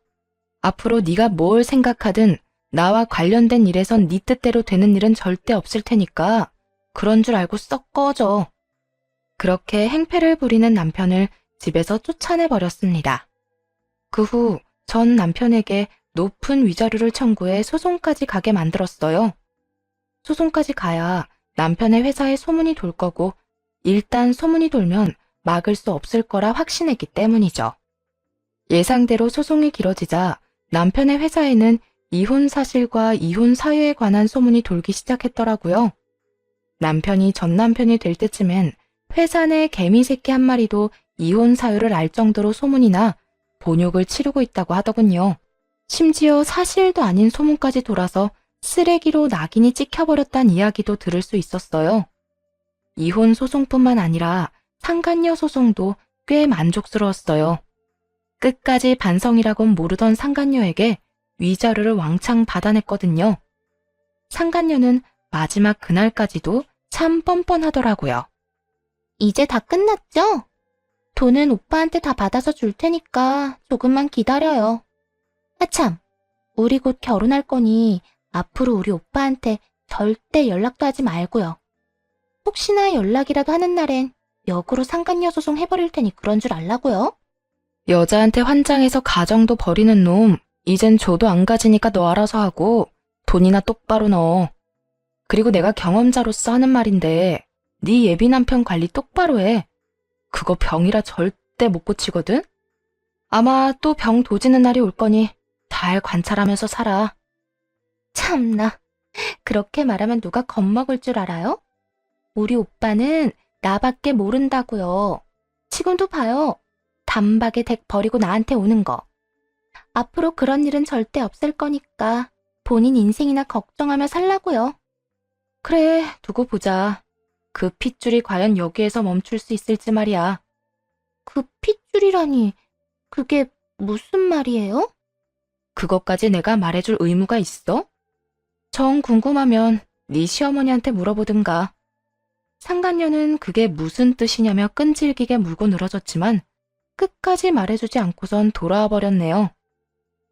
[SPEAKER 1] 앞으로 네가 뭘 생각하든 나와 관련된 일에선 네 뜻대로 되는 일은 절대 없을 테니까 그런 줄 알고 썩 꺼져. 그렇게 행패를 부리는 남편을 집에서 쫓아내버렸습니다. 그 후 전 남편에게 높은 위자료를 청구해 소송까지 가게 만들었어요. 소송까지 가야 남편의 회사에 소문이 돌 거고 일단 소문이 돌면 막을 수 없을 거라 확신했기 때문이죠. 예상대로 소송이 길어지자 남편의 회사에는 이혼 사실과 이혼 사유에 관한 소문이 돌기 시작했더라고요. 남편이 전 남편이 될 때쯤엔 회사 내 개미 새끼 한 마리도 이혼 사유를 알 정도로 소문이 나 본욕을 치르고 있다고 하더군요. 심지어 사실도 아닌 소문까지 돌아서 쓰레기로 낙인이 찍혀버렸다는 이야기도 들을 수 있었어요. 이혼 소송뿐만 아니라 상간녀 소송도 꽤 만족스러웠어요. 끝까지 반성이라곤 모르던 상간녀에게 위자료를 왕창 받아냈거든요. 상간녀는 마지막 그날까지도 참 뻔뻔하더라고요.
[SPEAKER 2] 이제 다 끝났죠? 돈은 오빠한테 다 받아서 줄 테니까 조금만 기다려요. 아참, 우리 곧 결혼할 거니 앞으로 우리 오빠한테 절대 연락도 하지 말고요. 혹시나 연락이라도 하는 날엔 역으로 상간녀 소송 해버릴 테니 그런 줄 알라고요.
[SPEAKER 1] 여자한테 환장해서 가정도 버리는 놈, 이젠 줘도 안 가지니까 너 알아서 하고 돈이나 똑바로 넣어. 그리고 내가 경험자로서 하는 말인데 네 예비 남편 관리 똑바로 해. 그거 병이라 절대 못 고치거든? 아마 또 병 도지는 날이 올 거니 잘 관찰하면서 살아.
[SPEAKER 2] 참나, 그렇게 말하면 누가 겁먹을 줄 알아요? 우리 오빠는 나밖에 모른다고요. 지금도 봐요. 단박에 댁 버리고 나한테 오는 거. 앞으로 그런 일은 절대 없을 거니까 본인 인생이나 걱정하며 살라고요.
[SPEAKER 1] 그래, 두고 보자. 그 핏줄이 과연 여기에서 멈출 수 있을지 말이야.
[SPEAKER 2] 그 핏줄이라니, 그게 무슨 말이에요?
[SPEAKER 1] 그것까지 내가 말해줄 의무가 있어? 정 궁금하면 네 시어머니한테 물어보든가. 상간녀는 그게 무슨 뜻이냐며 끈질기게 물고 늘어졌지만 끝까지 말해주지 않고선 돌아와 버렸네요.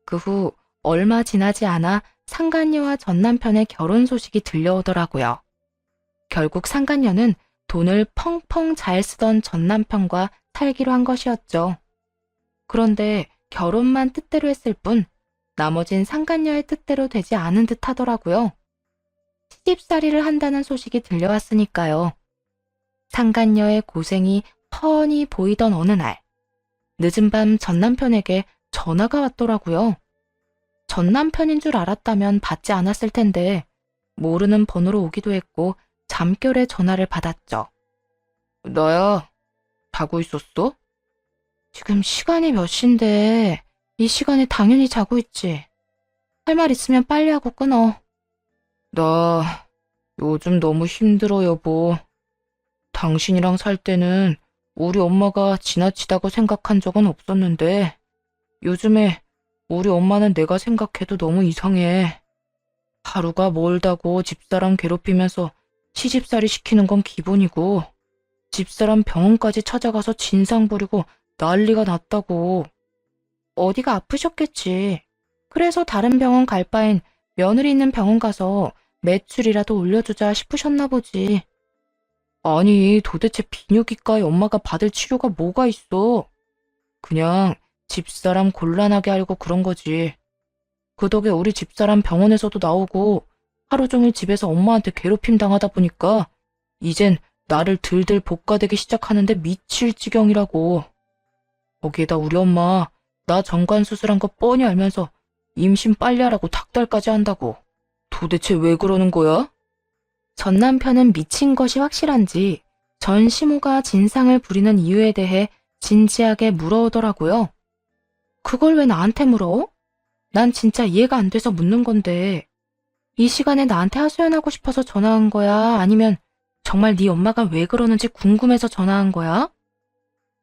[SPEAKER 1] 그 후 얼마 지나지 않아 상간녀와 전 남편의 결혼 소식이 들려오더라고요. 결국 상간녀는 돈을 펑펑 잘 쓰던 전 남편과 살기로 한 것이었죠. 그런데 결혼만 뜻대로 했을 뿐 나머진 상간녀의 뜻대로 되지 않은 듯 하더라고요. 시집살이를 한다는 소식이 들려왔으니까요. 상간녀의 고생이 뻔히 보이던 어느 날, 늦은 밤 전 남편에게 전화가 왔더라고요. 전 남편인 줄 알았다면 받지 않았을 텐데 모르는 번호로 오기도 했고 잠결에 전화를 받았죠. 나야, 자고 있었어? 지금 시간이 몇 시인데 이 시간에 당연히 자고 있지. 할 말 있으면 빨리 하고 끊어. 나 요즘 너무 힘들어, 여보. 당신이랑 살 때는 우리 엄마가 지나치다고 생각한 적은 없었는데 요즘에 우리 엄마는 내가 생각해도 너무 이상해. 하루가 멀다고 집사람 괴롭히면서 시집살이 시키는 건 기본이고, 집사람 병원까지 찾아가서 진상 부리고 난리가 났다고. 어디가 아프셨겠지. 그래서 다른 병원 갈 바엔 며느리 있는 병원 가서 매출이라도 올려주자 싶으셨나 보지. 아니, 도대체 비뇨기과에 엄마가 받을 치료가 뭐가 있어? 그냥 집사람 곤란하게 하려고 그런 거지. 그 덕에 우리 집사람 병원에서도 나오고 하루 종일 집에서 엄마한테 괴롭힘 당하다 보니까 이젠 나를 들들 볶아대기 시작하는데 미칠 지경이라고. 거기에다 우리 엄마 나 정관 수술한 거 뻔히 알면서 임신 빨리 하라고 닥달까지 한다고. 도대체 왜 그러는 거야? 전 남편은 미친 것이 확실한지 전 시모가 진상을 부리는 이유에 대해 진지하게 물어오더라고요. 그걸 왜 나한테 물어? 난 진짜 이해가 안 돼서 묻는 건데, 이 시간에 나한테 하소연하고 싶어서 전화한 거야? 아니면 정말 네 엄마가 왜 그러는지 궁금해서 전화한 거야?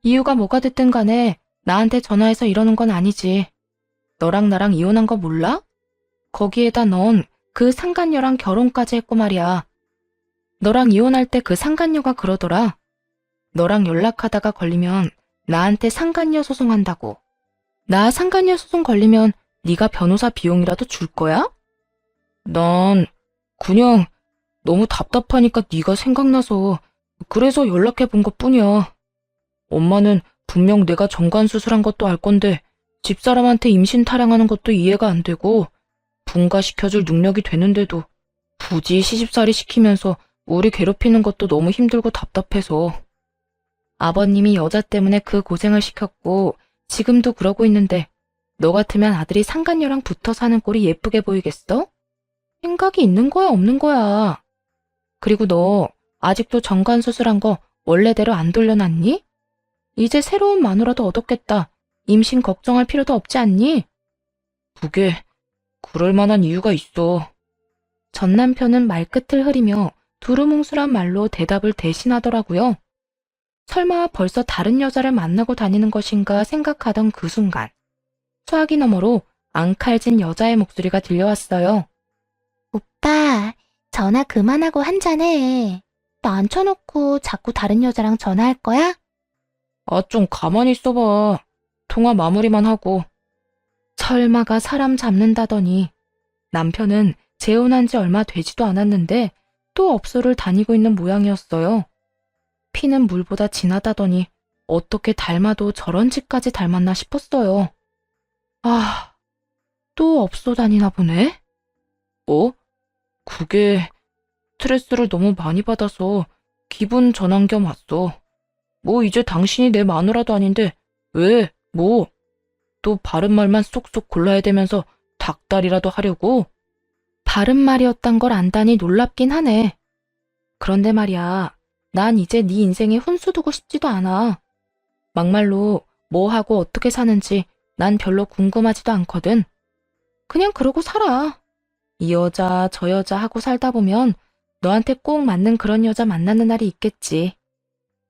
[SPEAKER 1] 이유가 뭐가 됐든 간에 나한테 전화해서 이러는 건 아니지. 너랑 나랑 이혼한 거 몰라? 거기에다 넌 그 상간녀랑 결혼까지 했고 말이야. 너랑 이혼할 때 그 상간녀가 그러더라. 너랑 연락하다가 걸리면 나한테 상간녀 소송한다고. 나 상간녀 소송 걸리면 네가 변호사 비용이라도 줄 거야? 난 그냥 너무 답답하니까 네가 생각나서 그래서 연락해 본 것뿐이야. 엄마는 분명 내가 정관 수술한 것도 알 건데 집사람한테 임신 타령하는 것도 이해가 안 되고 분가시켜줄 능력이 되는데도 굳이 시집살이 시키면서 우리 괴롭히는 것도 너무 힘들고 답답해서. 아버님이 여자 때문에 그 고생을 시켰고 지금도 그러고 있는데 너 같으면 아들이 상간녀랑 붙어 사는 꼴이 예쁘게 보이겠어? 생각이 있는 거야, 없는 거야? 그리고 너 아직도 정관 수술한 거 원래대로 안 돌려놨니? 이제 새로운 마누라도 얻었겠다. 임신 걱정할 필요도 없지 않니? 그게 그럴 만한 이유가 있어. 전 남편은 말끝을 흐리며 두루뭉술한 말로 대답을 대신하더라고요. 설마 벌써 다른 여자를 만나고 다니는 것인가 생각하던 그 순간 수화기 너머로 앙칼진 여자의 목소리가 들려왔어요.
[SPEAKER 2] 오빠, 전화 그만하고 한잔해. 나 앉혀놓고 자꾸 다른 여자랑 전화할 거야?
[SPEAKER 1] 아, 좀 가만히 있어봐. 통화 마무리만 하고. 설마가 사람 잡는다더니 남편은 재혼한 지 얼마 되지도 않았는데 또 업소를 다니고 있는 모양이었어요. 피는 물보다 진하다더니 어떻게 닮아도 저런 짓까지 닮았나 싶었어요. 아, 또 업소 다니나 보네? 그게 스트레스를 너무 많이 받아서 기분 전환 겸 왔어. 뭐 이제 당신이 내 마누라도 아닌데 왜? 뭐? 또 바른 말만 쏙쏙 골라야 되면서 닭다리라도 하려고? 바른 말이었단 걸 안다니 놀랍긴 하네. 그런데 말이야, 난 이제 네 인생에 훈수 두고 싶지도 않아. 막말로 뭐 하고 어떻게 사는지 난 별로 궁금하지도 않거든. 그냥 그러고 살아. 이 여자 저 여자 하고 살다 보면 너한테 꼭 맞는 그런 여자 만나는 날이 있겠지.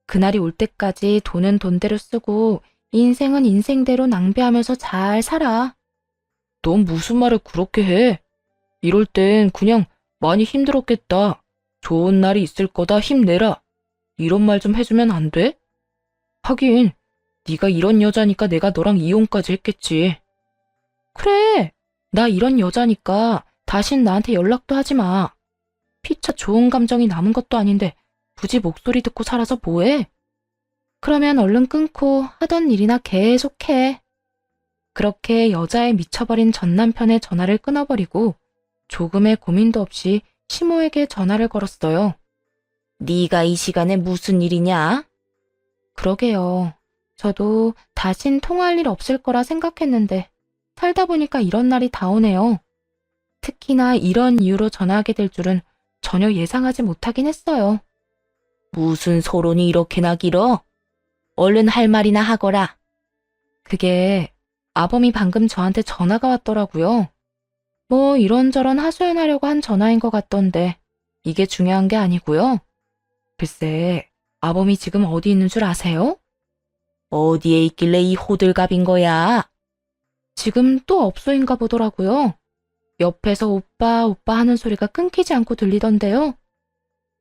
[SPEAKER 1] 그날이 올 때까지 돈은 돈대로 쓰고 인생은 인생대로 낭비하면서 잘 살아. 넌 무슨 말을 그렇게 해? 이럴 땐 그냥 많이 힘들었겠다. 좋은 날이 있을 거다 힘내라. 이런 말 좀 해주면 안 돼? 하긴 네가 이런 여자니까 내가 너랑 이혼까지 했겠지. 그래, 나 이런 여자니까 다신 나한테 연락도 하지 마. 피차 좋은 감정이 남은 것도 아닌데 굳이 목소리 듣고 살아서 뭐해? 그러면 얼른 끊고 하던 일이나 계속해. 그렇게 여자에 미쳐버린 전 남편의 전화를 끊어버리고 조금의 고민도 없이 시모에게 전화를 걸었어요. 네가 이 시간에 무슨 일이냐? 그러게요. 저도 다신 통화할 일 없을 거라 생각했는데 살다 보니까 이런 날이 다 오네요. 특히나 이런 이유로 전화하게 될 줄은 전혀 예상하지 못하긴 했어요. 무슨 소론이 이렇게나 길어? 얼른 할 말이나 하거라. 그게 아범이 방금 저한테 전화가 왔더라고요. 뭐 이런저런 하소연하려고 한 전화인 것 같던데 이게 중요한 게 아니고요. 글쎄, 아범이 지금 어디 있는 줄 아세요? 어디에 있길래 이 호들갑인 거야? 지금 또 업소인가 보더라고요. 옆에서 오빠, 오빠 하는 소리가 끊기지 않고 들리던데요.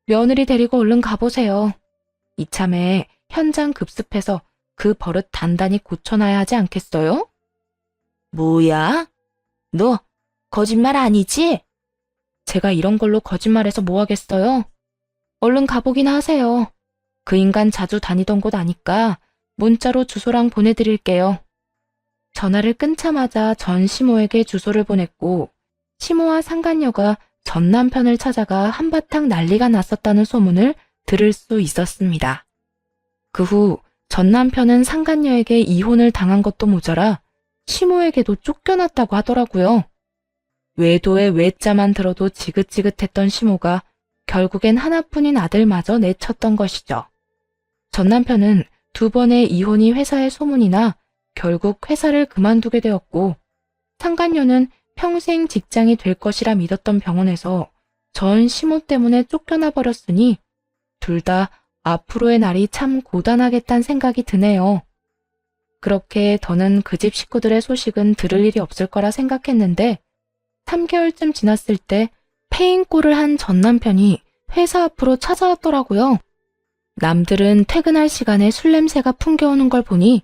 [SPEAKER 1] 며느리 데리고 얼른 가보세요. 이참에 현장 급습해서 그 버릇 단단히 고쳐놔야 하지 않겠어요? 뭐야? 너 거짓말 아니지? 제가 이런 걸로 거짓말해서 뭐 하겠어요? 얼른 가보기나 하세요. 그 인간 자주 다니던 곳 아니까 문자로 주소랑 보내드릴게요. 전화를 끊자마자 전 시모에게 주소를 보냈고 시모와 상간녀가 전 남편을 찾아가 한바탕 난리가 났었다는 소문을 들을 수 있었습니다. 그 후 전 남편은 상간녀에게 이혼을 당한 것도 모자라 시모에게도 쫓겨났다고 하더라고요. 외도의 외자만 들어도 지긋지긋했던 시모가 결국엔 하나뿐인 아들마저 내쳤던 것이죠. 전 남편은 2번의 이혼이 회사에 소문이 나 결국 회사를 그만두게 되었고 상간녀는 평생 직장이 될 것이라 믿었던 병원에서 전 시모 때문에 쫓겨나 버렸으니 둘 다 앞으로의 날이 참 고단하겠다는 생각이 드네요. 그렇게 더는 그 집 식구들의 소식은 들을 일이 없을 거라 생각했는데 3개월쯤 지났을 때 폐인꼴을 한 전 남편이 회사 앞으로 찾아왔더라고요. 남들은 퇴근할 시간에 술 냄새가 풍겨오는 걸 보니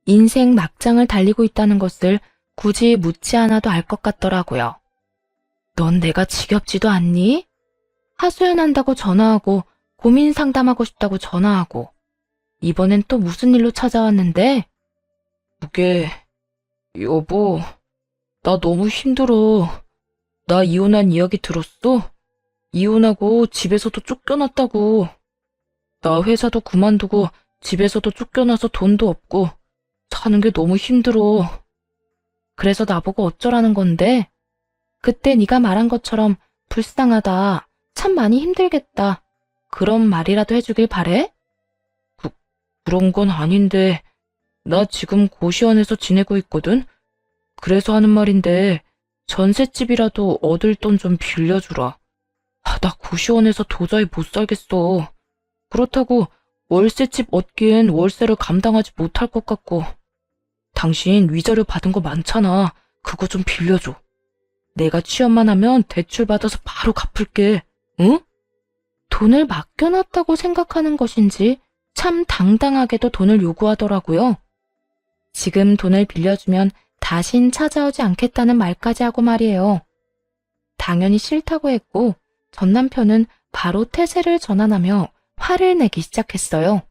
[SPEAKER 1] 인생 막장을 달리고 있다는 것을 굳이 묻지 않아도 알 것 같더라고요. 넌 내가 지겹지도 않니? 하소연한다고 전화하고 고민 상담하고 싶다고 전화하고 이번엔 또 무슨 일로 찾아왔는데? 그게 여보, 나 너무 힘들어. 나 이혼한 이야기 들었어? 이혼하고 집에서도 쫓겨났다고. 나 회사도 그만두고 집에서도 쫓겨나서 돈도 없고 사는 게 너무 힘들어. 그래서 나보고 어쩌라는 건데? 그때 네가 말한 것처럼 불쌍하다, 참 많이 힘들겠다. 그런 말이라도 해주길 바래? 그런 건 아닌데 나 지금 고시원에서 지내고 있거든? 그래서 하는 말인데 전셋집이라도 얻을 돈 좀 빌려주라. 나 고시원에서 도저히 못 살겠어. 그렇다고 월세집 얻기엔 월세를 감당하지 못할 것 같고. 당신 위자료 받은 거 많잖아. 그거 좀 빌려줘. 내가 취업만 하면 대출 받아서 바로 갚을게. 응? 돈을 맡겨놨다고 생각하는 것인지 참 당당하게도 돈을 요구하더라고요. 지금 돈을 빌려주면 다신 찾아오지 않겠다는 말까지 하고 말이에요. 당연히 싫다고 했고 전 남편은 바로 태세를 전환하며 화를 내기 시작했어요.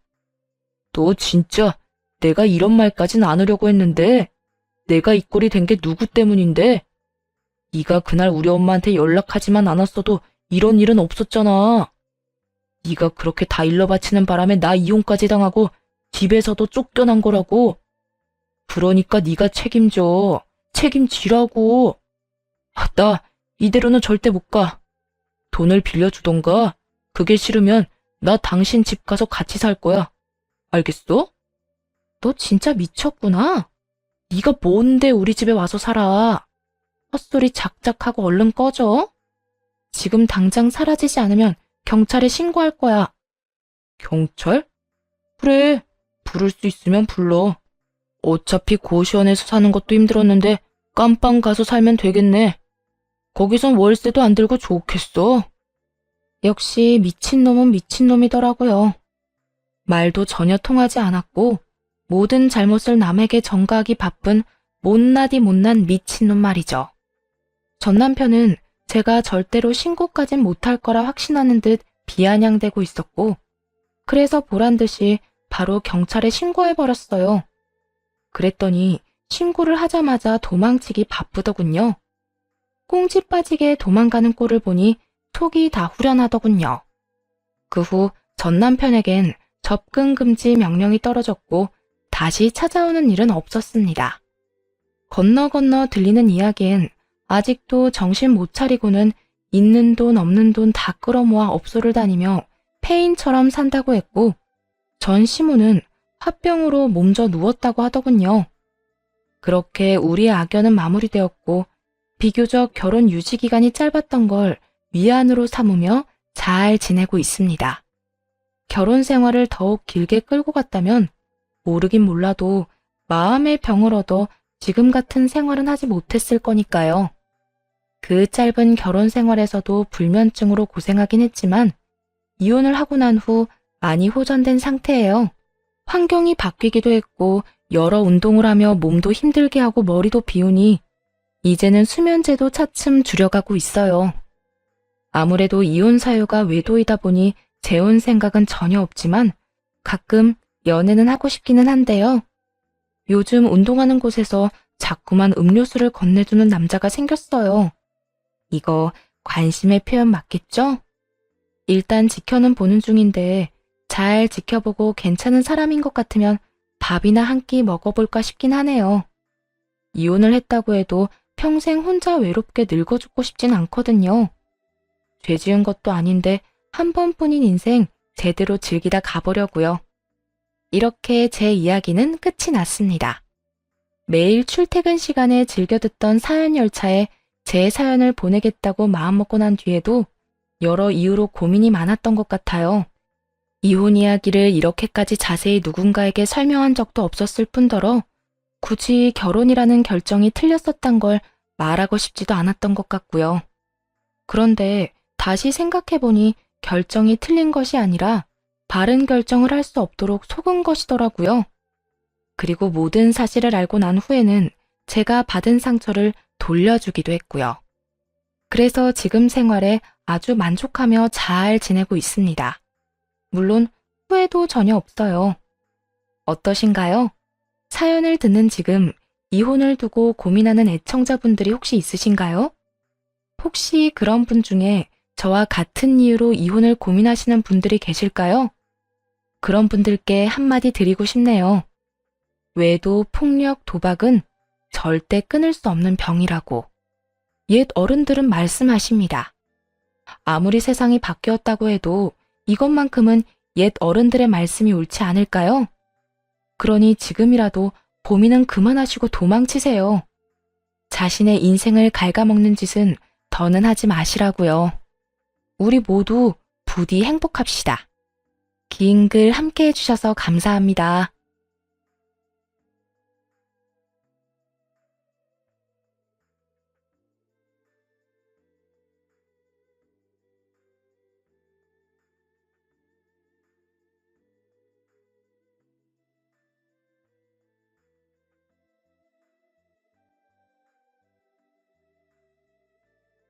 [SPEAKER 1] 너 진짜 내가 이런 말까진 안 하려고 했는데 내가 이 꼴이 된 게 누구 때문인데? 네가 그날 우리 엄마한테 연락하지만 않았어도 이런 일은 없었잖아. 네가 그렇게 다 일러 바치는 바람에 나 이혼까지 당하고 집에서도 쫓겨난 거라고. 그러니까 네가 책임져. 책임지라고. 나 이대로는 절대 못 가. 돈을 빌려주던가. 그게 싫으면 나 당신 집 가서 같이 살 거야. 알겠어? 너 진짜 미쳤구나. 네가 뭔데 우리 집에 와서 살아. 헛소리 작작하고 얼른 꺼져. 지금 당장 사라지지 않으면 경찰에 신고할 거야. 경찰? 그래, 부를 수 있으면 불러. 어차피 고시원에서 사는 것도 힘들었는데 깜빵 가서 살면 되겠네. 거기선 월세도 안 들고 좋겠어. 역시 미친놈은 미친놈이더라고요. 말도 전혀 통하지 않았고 모든 잘못을 남에게 전가하기 바쁜 못나디 못난 미친놈 말이죠. 전 남편은 제가 절대로 신고까진 못할 거라 확신하는 듯 비아냥대고 있었고 그래서 보란듯이 바로 경찰에 신고해버렸어요. 그랬더니 신고를 하자마자 도망치기 바쁘더군요. 꽁지 빠지게 도망가는 꼴을 보니 속이 다 후련하더군요. 그 후 전 남편에겐 접근 금지 명령이 떨어졌고 다시 찾아오는 일은 없었습니다. 건너 들리는 이야기엔 아직도 정신 못 차리고는 있는 돈 없는 돈 다 끌어모아 업소를 다니며 폐인처럼 산다고 했고 전 시모는 화병으로 몸져 누웠다고 하더군요. 그렇게 우리의 악연은 마무리되었고 비교적 결혼 유지 기간이 짧았던 걸 위안으로 삼으며 잘 지내고 있습니다. 결혼 생활을 더욱 길게 끌고 갔다면 모르긴 몰라도 마음의 병을 얻어 지금 같은 생활은 하지 못했을 거니까요. 그 짧은 결혼 생활에서도 불면증으로 고생하긴 했지만 이혼을 하고 난 후 많이 호전된 상태예요. 환경이 바뀌기도 했고 여러 운동을 하며 몸도 힘들게 하고 머리도 비우니 이제는 수면제도 차츰 줄여가고 있어요. 아무래도 이혼 사유가 외도이다 보니 재혼 생각은 전혀 없지만 가끔 연애는 하고 싶기는 한데요. 요즘 운동하는 곳에서 자꾸만 음료수를 건네주는 남자가 생겼어요. 이거 관심의 표현 맞겠죠? 일단 지켜는 보는 중인데 잘 지켜보고 괜찮은 사람인 것 같으면 밥이나 한 끼 먹어볼까 싶긴 하네요. 이혼을 했다고 해도 평생 혼자 외롭게 늙어 죽고 싶진 않거든요. 죄 지은 것도 아닌데 한 번뿐인 인생 제대로 즐기다 가보려고요. 이렇게 제 이야기는 끝이 났습니다. 매일 출퇴근 시간에 즐겨 듣던 사연 열차에 제 사연을 보내겠다고 마음먹고 난 뒤에도 여러 이유로 고민이 많았던 것 같아요. 이혼 이야기를 이렇게까지 자세히 누군가에게 설명한 적도 없었을 뿐더러 굳이 결혼이라는 결정이 틀렸었단 걸 말하고 싶지도 않았던 것 같고요. 그런데 다시 생각해보니 결정이 틀린 것이 아니라 바른 결정을 할 수 없도록 속은 것이더라고요. 그리고 모든 사실을 알고 난 후에는 제가 받은 상처를 돌려주기도 했고요. 그래서 지금 생활에 아주 만족하며 잘 지내고 있습니다. 물론 후회도 전혀 없어요. 어떠신가요? 사연을 듣는 지금 이혼을 두고 고민하는 애청자분들이 혹시 있으신가요? 혹시 그런 분 중에 저와 같은 이유로 이혼을 고민하시는 분들이 계실까요? 그런 분들께 한마디 드리고 싶네요. 외도, 폭력, 도박은 절대 끊을 수 없는 병이라고. 옛 어른들은 말씀하십니다. 아무리 세상이 바뀌었다고 해도 이것만큼은 옛 어른들의 말씀이 옳지 않을까요? 그러니 지금이라도 고민은 그만하시고 도망치세요. 자신의 인생을 갉아먹는 짓은 더는 하지 마시라고요. 우리 모두 부디 행복합시다. 긴 글 함께 해주셔서 감사합니다.